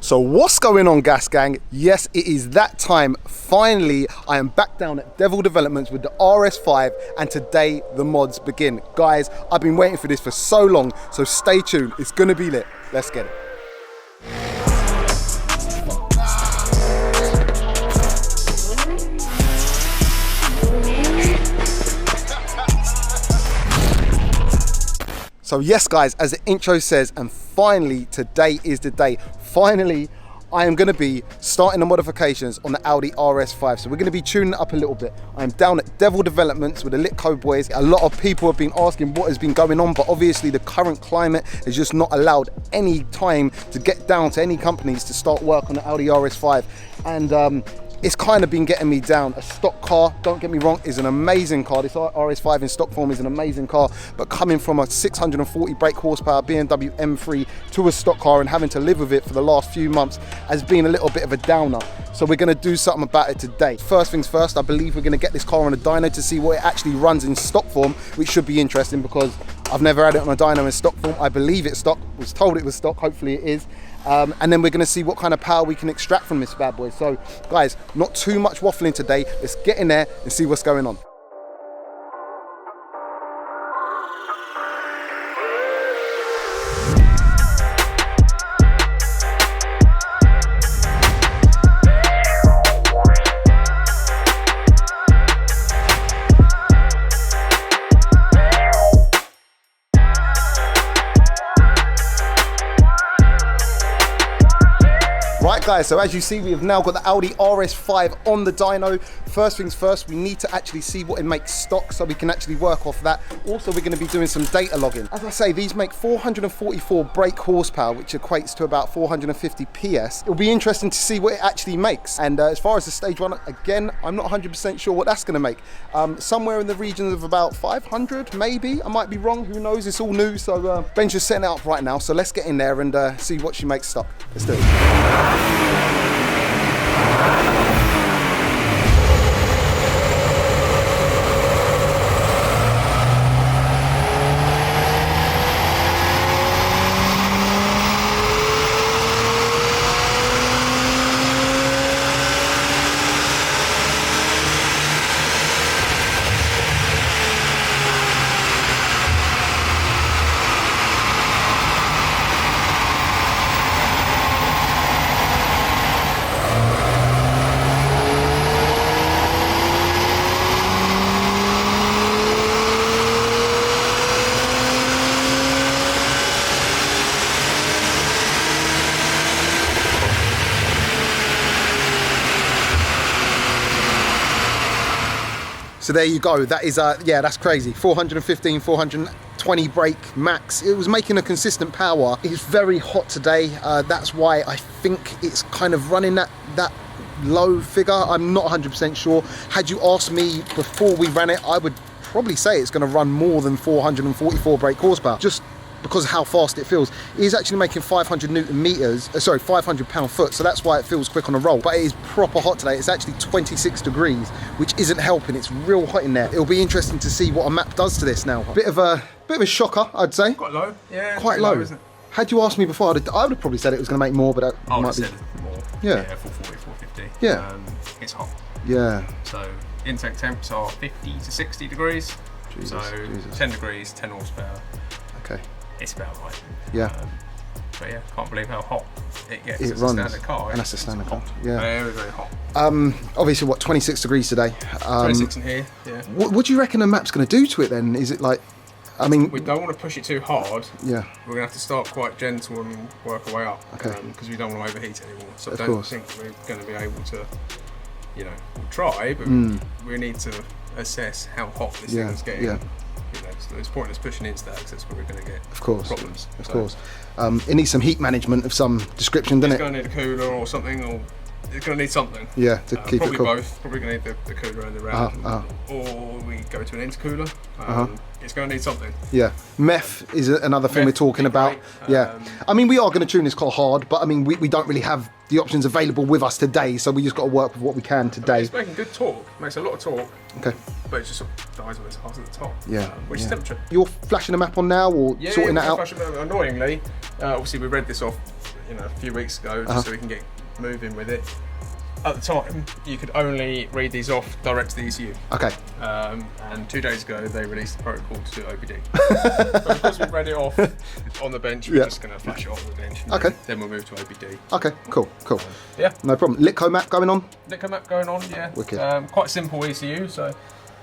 So what's going on, Gas Gang? Yes, it is that time. Finally, I am back down at Devil Developments with the RS5, and today the mods begin. Guys, I've been waiting for this for so long, so stay tuned. It's gonna be lit. Let's get it. So yes guys, as the intro says, and finally today is the day. Finally, I am going to be starting the modifications on the Audi RS5. So we're going to be tuning it up a little bit. I'm down at Devil Developments with the LITTCO boys. A lot of people have been asking what has been going on, but obviously the current climate has just not allowed any time to get down to any companies to start work on the Audi RS5. And it's kind of been getting me down. A stock car, don't get me wrong, is an amazing car. This RS5 in stock form is an amazing car, but coming from a 640 brake horsepower BMW M3 to a stock car and having to live with it for the last few months has been a little bit of a downer. So we're gonna do something about it today. First things first, I believe we're gonna get this car on a dyno to see what it actually runs in stock form, which should be interesting because I've never had it on a dyno in stock form. I believe it's stock, was told it was stock, hopefully it is. And then we're going to see what kind of power we can extract from this bad boy. So guys, not too much waffling today. Let's get in there and see what's going on. Right guys, so as you see, we have now got the Audi RS5 on the dyno. First things first, we need to actually see what it makes stock so we can actually work off that. Also, we're going to be doing some data logging. As I say, these make 444 brake horsepower, which equates to about 450 PS. It'll be interesting to see what it actually makes. And as far as the stage one, again, I'm not 100% sure what that's going to make. Somewhere in the region of about 500, maybe. I might be wrong, who knows? It's all new, so Ben's just setting it up right now. So let's get in there and see what she makes stock. Let's do it. So there you go, that is, yeah, that's crazy. 415, 420 brake max. It was making a consistent power. It's very hot today. That's why I think it's kind of running that low figure. I'm not 100% sure. Had you asked me before we ran it, I would probably say it's gonna run more than 444 brake horsepower, just because of how fast it feels. It is actually making 500 Newton meters, sorry, 500 pound-foot, so that's why it feels quick on a roll. But it is proper hot today. It's actually 26 degrees, which isn't helping. It's real hot in there. It'll be interesting to see what a map does to this now. Bit of a shocker, I'd say. Quite low, yeah. Quite low, isn't it? Had you asked me before, I would have probably said it was going to make more, but that might be more. Yeah. 440, 450. Yeah. It's hot. Yeah. So intake temps are 50 to 60 degrees. Jesus, so Jesus. 10 degrees, 10 horsepower. Okay. It's about right. Yeah. But yeah, can't believe how hot it gets. It runs, a standard car. and that's a standard car. Yeah. Very, very hot. Obviously, what, 26 degrees today? 26 in here. Yeah. What do you reckon the map's going to do to it then? Is it like, I mean, we don't want to push it too hard. Yeah. We're going to have to start quite gentle and work our way up. Okay. Because we don't want to overheat anymore. So I Of don't course. think we're going to be able to, you know, we'll try, but we need to assess how hot this thing's getting. Yeah. You know, so it's pointless pushing into that because that's where we're going to get problems. Of course. It needs some heat management of some description, doesn't it? It's going to need a cooler or something, or it's going to need something. Yeah, to keep probably it cool. both. Probably going to need the cooler and the round. Or we go to an intercooler. It's going to need something. Yeah, meth is another thing we're talking about. Yeah, I mean, we are going to tune this car hard, but I mean, we don't really have the options available with us today, so we just got to work with what we can today. It's making good torque. Makes a lot of torque. Okay. But it just sort of dies on its heart at the top. Yeah. Which is temperature. You're flashing a map on now, or sorting that out? Annoyingly, obviously we read this off a few weeks ago, just so we can get moving with it. At the time, you could only read these off direct to the ECU. Okay. And 2 days ago, they released the protocol to OBD. But because we've read it off on the bench, we're just going to flash it off the bench. And then we'll move to OBD. Okay, cool. Yeah. No problem. LITTCO map going on? LITTCO map going on, yeah. Wicked. Quite simple ECU, so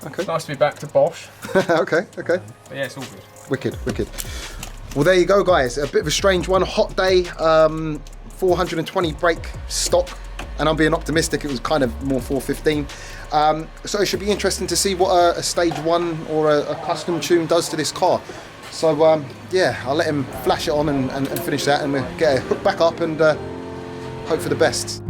it's nice to be back to Bosch. Okay. But yeah, it's all good. Wicked. Well, there you go, guys. A bit of a strange one. Hot day. 420 brake stock. And I'm being optimistic, it was kind of more 415. So it should be interesting to see what a stage 1 or a custom tune does to this car. So yeah, I'll let him flash it on and finish that, and we'll get it hooked back up and hope for the best.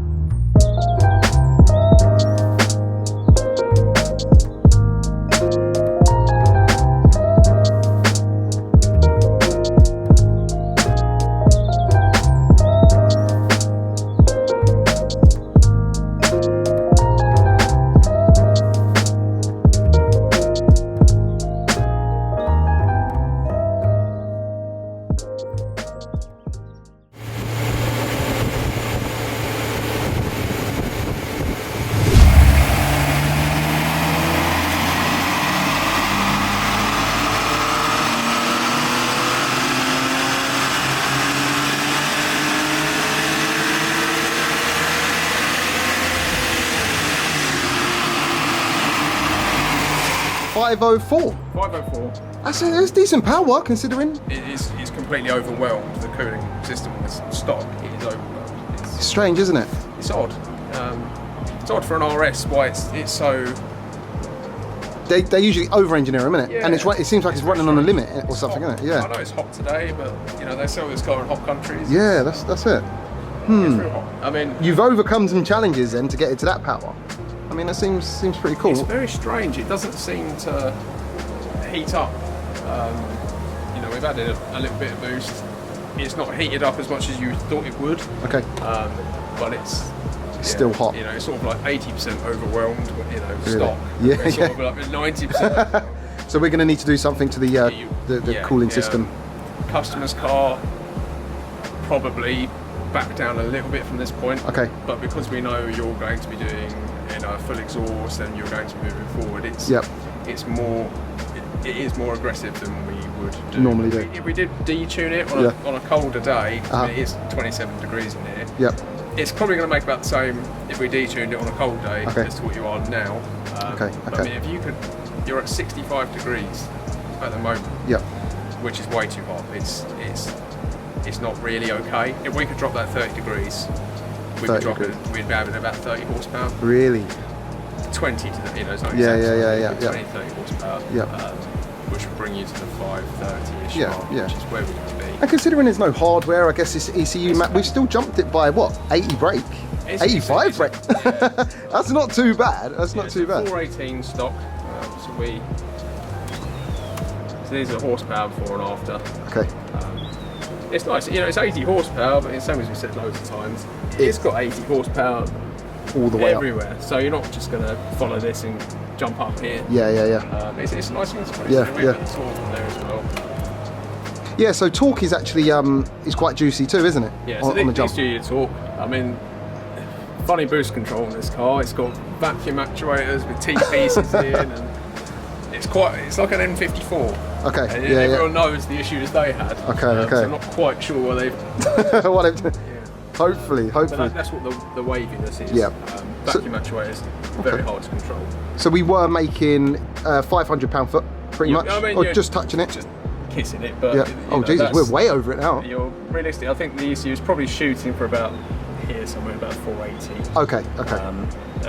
504. 504. That's decent power considering. It's completely overwhelmed. The cooling system on this stock is overwhelmed. It's strange, isn't it? It's odd. It's odd for an RS why it's so. They usually over-engineer them, innit? Yeah. And it seems like it's running on a limit or something, isn't it? Yeah. I know it's hot today, but they sell this car in hot countries. Yeah, that's it. It's real hot. I mean, you've overcome some challenges then to get it to that power. I mean, that seems pretty cool. It's very strange. It doesn't seem to heat up. We've added a little bit of boost. It's not heated up as much as you thought it would. Okay. But it's still hot. It's sort of like 80% overwhelmed. Really? Stock. Yeah. It's sort of like 90%. So we're going to need to do something to the cooling system. Customer's car probably back down a little bit from this point. Okay. But because we know you're going to be doing full exhaust and you're going to be moving forward, it is more aggressive than we would do. Normally do. If we did detune it on a colder day, it is 27 degrees in here. Yep. It's probably going to make about the same if we detuned it on a cold day as to what you are now. Okay. But I mean, you're at 65 degrees at the moment. Yep. Which is way too hot. It's not really okay. If we could drop that 30 degrees, we'd be having about 30 horsepower. Really? 20 to the, it's not 20, 30 horsepower. Yeah. Which would bring you to the 530-ish mark, which is where we want to be. And considering there's no hardware, I guess this ECU map, we've still jumped it by what? 80 brake? 85 brake? Yeah. That's not too bad. That's not too bad. 418 stock. So these are horsepower before and after. Okay. It's nice. It's 80 horsepower, but it's the same as we said loads of times. It's got 80 horsepower all the way everywhere. up. So you're not just going to follow this and jump up here. Yeah. It's a nice interface. Yeah. It's all on there as well. Yeah, so torque is actually is quite juicy too, isn't it? Yeah, so on the jump. These do your torque. I mean, funny boost control on this car. It's got vacuum actuators with T-pieces in, and it's like an N54. Okay. And everyone knows the issues they had. Okay. So I'm not quite sure what they've. Hopefully. But that's what the waviness is. Yeah. Vacuum actuators, very hard to control. So we were making £500 foot, pretty much, or just touching it. Just kissing it, but Jesus, we're way over it now. You're realistic. I think the ECU is probably shooting for about here somewhere about 480. Okay.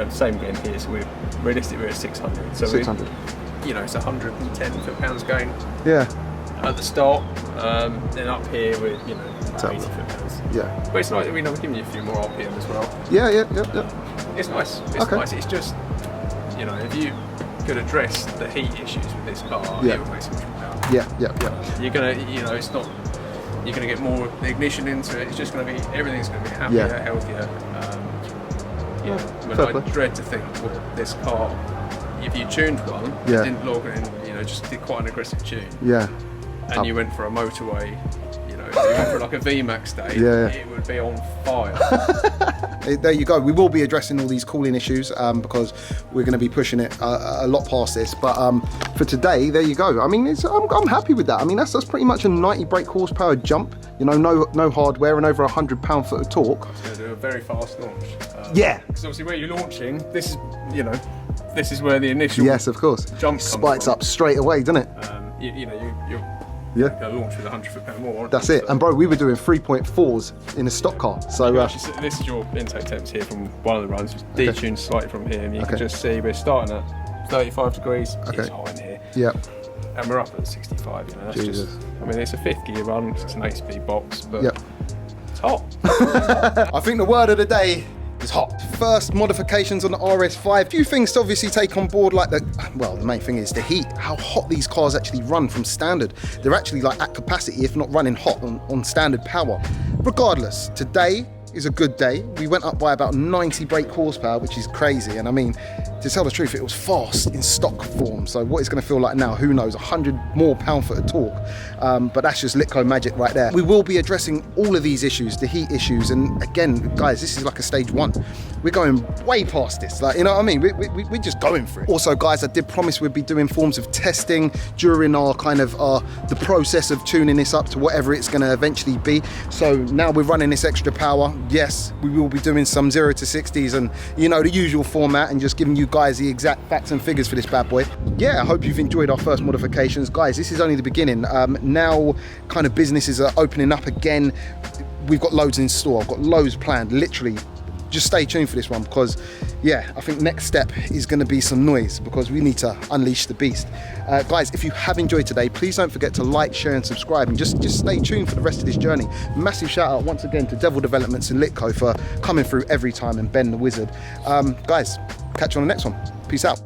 Same again here, so we're at 600. So 600. It's 110 foot-pounds gain. Yeah. At the start, then up here we're 80 foot-pounds. Yeah. But it's nice. We're giving you a few more RPM as well. Yeah. It's nice. It's nice. It's just if you could address the heat issues with this car, it would make so much more power. Yeah. You're gonna, it's not. You're gonna get more ignition into it. It's just gonna be everything's gonna be happier, healthier. I dread to think, this car, if you tuned one, didn't log in, just did quite an aggressive tune. Yeah. And you went for a motorway, If you went for like a VMAX day, Yeah. it would be on fire. There you go. We will be addressing all these cooling issues because we're going to be pushing it a lot past this. But for today, there you go. I mean, I'm happy with that. I mean, that's pretty much a 90 brake horsepower jump. You know, no hardware and over 100 pound-foot of torque. It's going to do a very fast launch. Yeah. Because obviously where you're launching, this is, you know, this is where the initial Yes, of course. jump Spikes comes from. up straight away, doesn't it? You're Yeah. going to launch with 100 foot-pound more. That's it. And bro, we were doing 3.4s in a stock car. So this is your intake temps here from one of the runs. It's detuned slightly from here, and you can just see we're starting at 35 degrees. It's hot in here. yeah. And we're up at 65. You know, that's Jesus. just. I mean, it's a 5th gear run. It's an 8-speed box, but Yep. it's hot. I think the word of the day is hot. First modifications on the RS5. A few things to obviously take on board, like the main thing is the heat. How hot these cars actually run from standard. They're actually like at capacity, if not running hot on standard power. Regardless, today is a good day. We went up by about 90 brake horsepower, which is crazy. And I mean, to tell the truth, it was fast in stock form. So what it's going to feel like now, who knows, 100 more pound-foot of torque. But that's just LITTCO magic right there. We will be addressing all of these issues, the heat issues. And again, guys, this is like a stage 1. We're going way past this. Like, you know what I mean? We're just going for it. Also, guys, I did promise we'd be doing forms of testing during our the process of tuning this up to whatever it's going to eventually be. So now we're running this extra power. Yes, we will be doing some 0 to 60s and, you know, the usual format, and just giving you guys the exact facts and figures for this bad boy. Yeah, I hope you've enjoyed our first modifications. Guys, this is only the beginning. Now kind of businesses are opening up again. We've got loads in store. I've got loads planned, literally. Just stay tuned for this one, because yeah, I think next step is going to be some noise, because we need to unleash the beast. Guys, if you have enjoyed today, please don't forget to like, share and subscribe, and just stay tuned for the rest of this journey. Massive shout out once again to Devil Developments and LITTCO for coming through every time, and Ben the Wizard. Guys, catch you on the next one. Peace out.